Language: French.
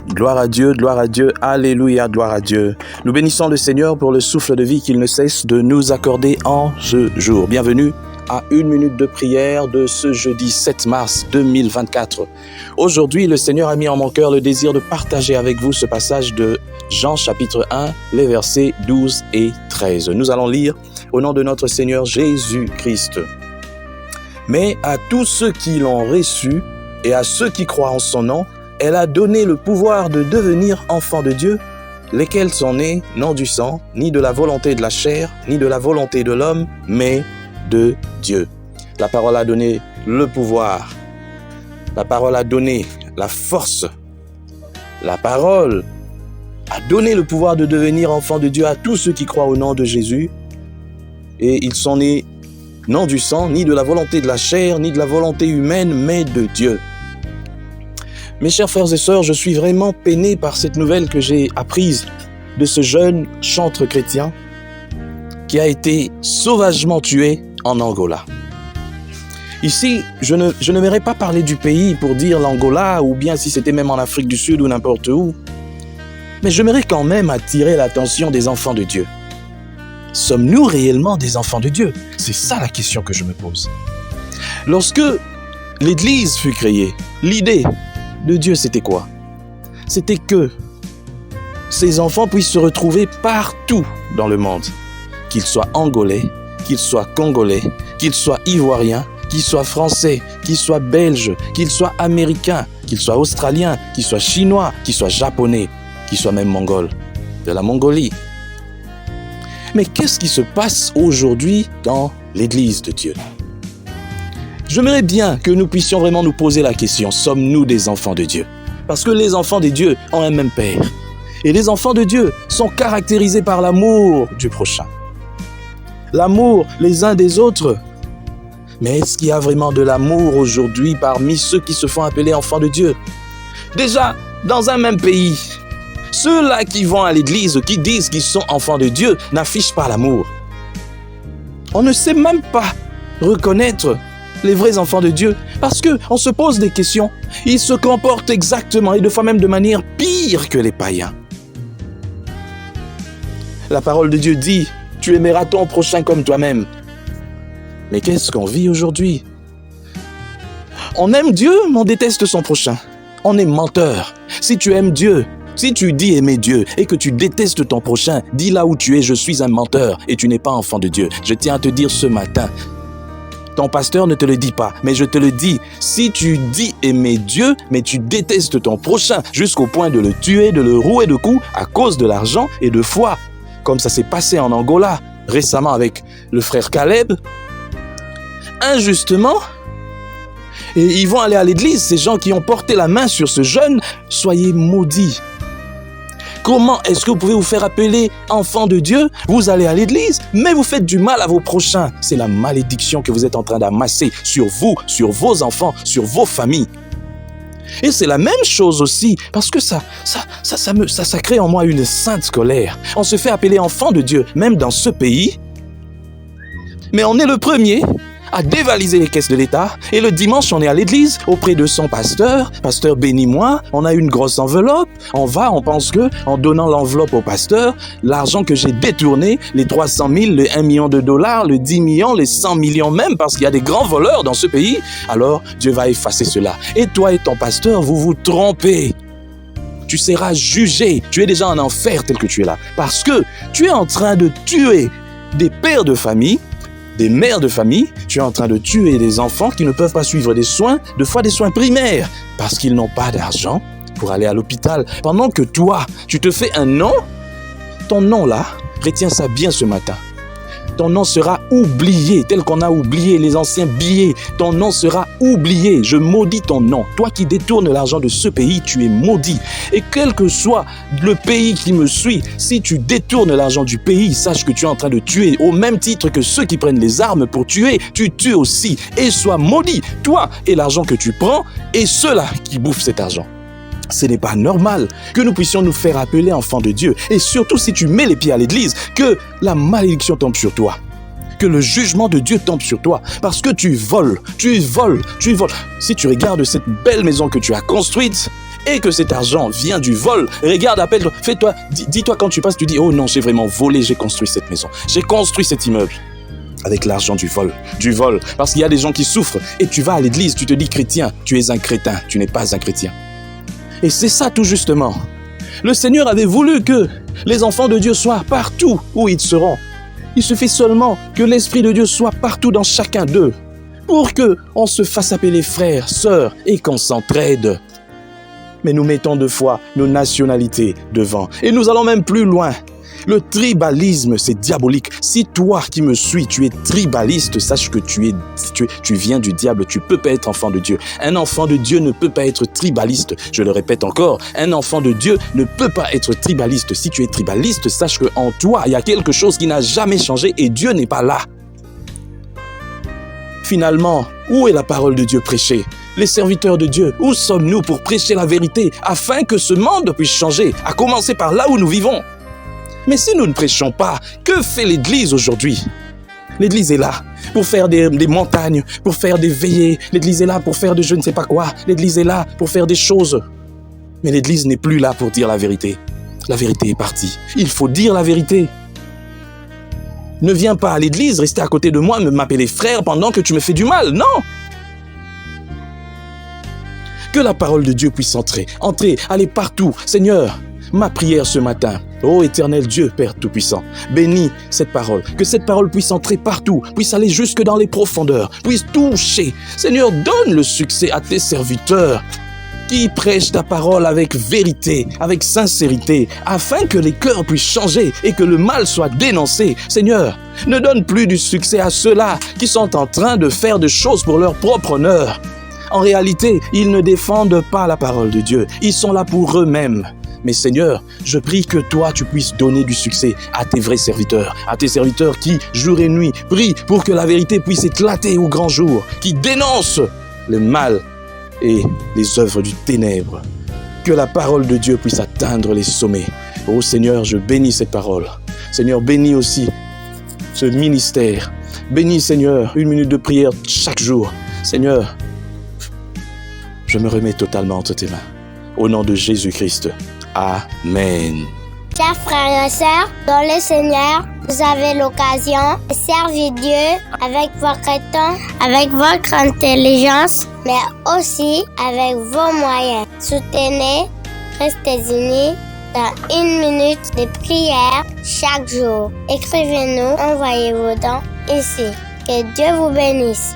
Gloire à Dieu, alléluia, gloire à Dieu. Nous bénissons le Seigneur pour le souffle de vie qu'il ne cesse de nous accorder en ce jour. Bienvenue à 1 minute de prière de ce jeudi 7 mars 2024. Aujourd'hui, le Seigneur a mis en mon cœur le désir de partager avec vous ce passage de Jean chapitre 1, les versets 12 et 13. Nous allons lire au nom de notre Seigneur Jésus-Christ. Mais à tous ceux qui l'ont reçu et à ceux qui croient en son nom, elle a donné le pouvoir de devenir enfants de Dieu, lesquels sont nés non du sang, ni de la volonté de la chair, ni de la volonté de l'homme, mais de Dieu. La parole a donné le pouvoir. La parole a donné la force. La parole a donné le pouvoir de devenir enfants de Dieu à tous ceux qui croient au nom de Jésus. Et ils sont nés non du sang, ni de la volonté de la chair, ni de la volonté humaine, mais de Dieu. Mes chers frères et sœurs, je suis vraiment peiné par cette nouvelle que j'ai apprise de ce jeune chantre chrétien qui a été sauvagement tué en Angola. Ici, je n'aimerais pas parler du pays pour dire l'Angola ou bien si c'était même en Afrique du Sud ou n'importe où, mais j'aimerais quand même attirer l'attention des enfants de Dieu. Sommes-nous réellement des enfants de Dieu? C'est ça la question que je me pose. Lorsque l'Église fut créée, l'idée de Dieu, c'était quoi? C'était que ces enfants puissent se retrouver partout dans le monde, qu'ils soient angolais, qu'ils soient congolais, qu'ils soient ivoiriens, qu'ils soient français, qu'ils soient belges, qu'ils soient américains, qu'ils soient australiens, qu'ils soient chinois, qu'ils soient japonais, qu'ils soient même mongols, de la Mongolie. Mais qu'est-ce qui se passe aujourd'hui dans l'Église de Dieu? J'aimerais bien que nous puissions vraiment nous poser la question, sommes-nous des enfants de Dieu? Parce que les enfants de Dieu ont un même Père. Et les enfants de Dieu sont caractérisés par l'amour du prochain. L'amour les uns des autres. Mais est-ce qu'il y a vraiment de l'amour aujourd'hui parmi ceux qui se font appeler enfants de Dieu? Déjà, dans un même pays, ceux-là qui vont à l'église, qui disent qu'ils sont enfants de Dieu, n'affichent pas l'amour. On ne sait même pas reconnaître les vrais enfants de Dieu parce qu'on se pose des questions. Ils se comportent exactement et de fois même de manière pire que les païens. La parole de Dieu dit, tu aimeras ton prochain comme toi-même. Mais qu'est-ce qu'on vit aujourd'hui? On aime Dieu, mais on déteste son prochain. On est menteur. Si tu aimes Dieu, si tu dis aimer Dieu et que tu détestes ton prochain, dis là où tu es, je suis un menteur et tu n'es pas enfant de Dieu. Je tiens à te dire ce matin, ton pasteur ne te le dit pas, mais je te le dis, si tu dis aimer Dieu, mais tu détestes ton prochain jusqu'au point de le tuer, de le rouer de coups à cause de l'argent et de foi, comme ça s'est passé en Angola récemment avec le frère Caleb, injustement, et ils vont aller à l'église, ces gens qui ont porté la main sur ce jeune, soyez maudits. Comment est-ce que vous pouvez vous faire appeler enfant de Dieu? Vous allez à l'église, mais vous faites du mal à vos prochains. C'est la malédiction que vous êtes en train d'amasser sur vous, sur vos enfants, sur vos familles. Et c'est la même chose aussi, parce que ça crée en moi une sainte colère. On se fait appeler enfant de Dieu, même dans ce pays, mais on est le premier à dévaliser les caisses de l'État. Et le dimanche, on est à l'église auprès de son pasteur. Pasteur, bénis-moi. On a une grosse enveloppe. On pense que en donnant l'enveloppe au pasteur, l'argent que j'ai détourné, les 300 000, les 1 million de dollars, les 10 millions, les 100 millions même, parce qu'il y a des grands voleurs dans ce pays, alors Dieu va effacer cela. Et toi et ton pasteur, vous vous trompez. Tu seras jugé. Tu es déjà en enfer tel que tu es là. Parce que tu es en train de tuer des pères de famille, des mères de famille, tu es en train de tuer des enfants qui ne peuvent pas suivre des soins, de fois des soins primaires, parce qu'ils n'ont pas d'argent pour aller à l'hôpital. Pendant que toi, tu te fais un nom, ton nom là, retiens ça bien ce matin. Ton nom sera oublié, tel qu'on a oublié les anciens billets. Ton nom sera oublié. Je maudis ton nom. Toi qui détournes l'argent de ce pays, tu es maudit. Et quel que soit le pays qui me suit, si tu détournes l'argent du pays, sache que tu es en train de tuer. Au même titre que ceux qui prennent les armes pour tuer, tu tues aussi. Et sois maudit, toi et l'argent que tu prends, et ceux-là qui bouffent cet argent. Ce n'est pas normal que nous puissions nous faire appeler enfants de Dieu. Et surtout si tu mets les pieds à l'église, que la malédiction tombe sur toi. Que le jugement de Dieu tombe sur toi. Parce que tu voles. Si tu regardes cette belle maison que tu as construite et que cet argent vient du vol, regarde, appelle-toi, fais-toi, dis-toi quand tu passes, tu dis, oh non, j'ai vraiment volé, j'ai construit cette maison, j'ai construit cet immeuble. Avec l'argent du vol. Parce qu'il y a des gens qui souffrent et tu vas à l'église, tu te dis chrétien, tu es un crétin, tu n'es pas un chrétien. Et c'est ça tout justement. Le Seigneur avait voulu que les enfants de Dieu soient partout où ils seront. Il suffit seulement que l'Esprit de Dieu soit partout dans chacun d'eux pour qu'on se fasse appeler frères, sœurs et qu'on s'entraide. Mais nous mettons deux fois nos nationalités devant. Et nous allons même plus loin. Le tribalisme, c'est diabolique. Si toi qui me suis, tu es tribaliste, sache que tu viens du diable, tu ne peux pas être enfant de Dieu. Un enfant de Dieu ne peut pas être tribaliste. Je le répète encore, un enfant de Dieu ne peut pas être tribaliste. Si tu es tribaliste, sache qu'en toi, il y a quelque chose qui n'a jamais changé et Dieu n'est pas là. Finalement, où est la parole de Dieu prêchée? Les serviteurs de Dieu, où sommes-nous pour prêcher la vérité afin que ce monde puisse changer, à commencer par là où nous vivons? Mais si nous ne prêchons pas, que fait l'Église aujourd'hui? L'Église est là pour faire des montagnes, pour faire des veillées. L'Église est là pour faire de je ne sais pas quoi. L'Église est là pour faire des choses. Mais l'Église n'est plus là pour dire la vérité. La vérité est partie. Il faut dire la vérité. Ne viens pas à l'Église, rester à côté de moi, m'appeler frère pendant que tu me fais du mal. Non! Que la parole de Dieu puisse entrer, aller partout. Seigneur, ma prière ce matin, ô éternel Dieu, Père Tout-Puissant, bénis cette parole, que cette parole puisse entrer partout, puisse aller jusque dans les profondeurs, puisse toucher. Seigneur, donne le succès à tes serviteurs qui prêchent ta parole avec vérité, avec sincérité, afin que les cœurs puissent changer et que le mal soit dénoncé. Seigneur, ne donne plus du succès à ceux-là qui sont en train de faire des choses pour leur propre honneur. En réalité, ils ne défendent pas la parole de Dieu, ils sont là pour eux-mêmes. Mais Seigneur, je prie que toi, tu puisses donner du succès à tes vrais serviteurs, à tes serviteurs qui, jour et nuit, prient pour que la vérité puisse éclater au grand jour, qui dénoncent le mal et les œuvres du ténèbre. Que la parole de Dieu puisse atteindre les sommets. Oh Seigneur, je bénis cette parole. Seigneur, bénis aussi ce ministère. Bénis Seigneur, 1 minute de prière chaque jour. Seigneur, je me remets totalement entre tes mains. Au nom de Jésus-Christ. Amen. Chers frères et sœurs, dans le Seigneur, vous avez l'occasion de servir Dieu avec votre temps, avec votre intelligence, mais aussi avec vos moyens. Soutenez, restez unis dans 1 minute de prière chaque jour. Écrivez-nous, envoyez vos dons ici. Que Dieu vous bénisse.